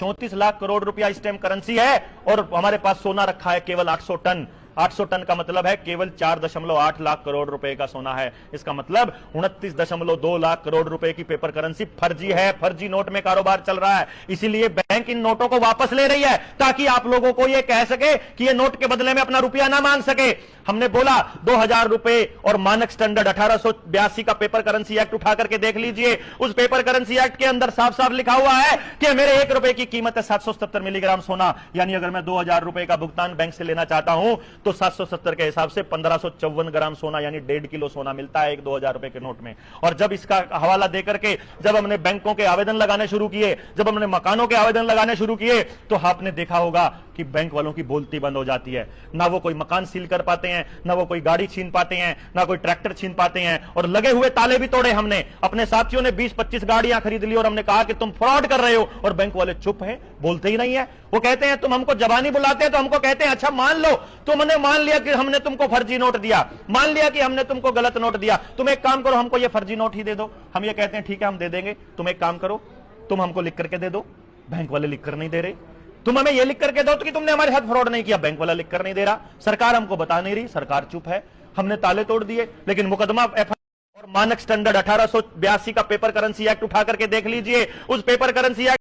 34 लाख करोड़ रुपया इस time currency है और हमारे पास सोना रखा है केवल 800 टन। 800 टन का मतलब है केवल 4.8 लाख करोड़ रुपए का सोना है। इसका मतलब 29.2 लाख करोड़ रुपए की पेपर करेंसी फर्जी है, फर्जी नोट में कारोबार चल रहा है। इसीलिए बैंक इन नोटों को वापस ले रही है ताकि आप लोगों को यह कह सके कि ये नोट के बदले में अपना रुपया ना मांग सके। हमने बोला 2000 रुपए और मानक स्टैंडर्ड 1882 का पेपर करेंसी एक्ट उठा करके देख लीजिए। उस पेपर करेंसी एक्ट के अंदर साफ साफ लिखा हुआ है कि मेरे 1 रुपए की कीमत है 777 मिलीग्राम सोना, यानी अगर मैं 2000 रुपए का भुगतान बैंक से लेना चाहता हूं तो 770 के हिसाब से 1554 ग्राम सोना यानी 1.5 किलो सोना मिलता है एक 2000 रुपए के नोट में। और जब इसका हवाला देकर के जब हमने बैंकों के आवेदन लगाने शुरू किए, जब हमने मकानों के आवेदन लगाने शुरू किए, तो आपने देखा होगा कि बैंक वालों की बोलती बंद हो जाती है। ना वो कोई मकान सील कर पाते हैं, ना वो कोई गाड़ी छीन पाते हैं, ना कोई ट्रैक्टर छीन पाते हैं। और लगे हुए ताले भी तोड़े हमने। अपने साथियों ने 20-25 गाड़ियां खरीद ली और हमने कहा कि तुम फ्रॉड कर रहे हो, और बैंक वाले चुप हैं, बोलते ही नहीं है। वो कहते हैं तुम हमको जबानी बुलाते हैं तो हमको कहते हैं अच्छा मान लो, तुमने मान लिया कि हमने तुमको फर्जी नोट दिया, मान लिया कि हमने तुमको गलत नोट दिया, तुम एक काम करो हमको ये फर्जी नोट ही दे दो। हम ये कहते हैं ठीक है हम दे देंगे, तुम एक काम करो तुम हमको लिख करके दे दो। बैंक वाले लिख कर नहीं दे रहे। तुम हमें यह लिख करके दो कि तुमने हमारे साथ फ्रॉड नहीं किया, बैंक वाला लिख कर नहीं दे रहा। सरकार हमको बता नहीं रही, सरकार चुप है। हमने ताले तोड़ दिए, लेकिन मुकदमा और मानक स्टैंडर्ड 1882 का पेपर करेंसी एक्ट उठा करके देख लीजिए। उस पेपर करेंसी एक्ट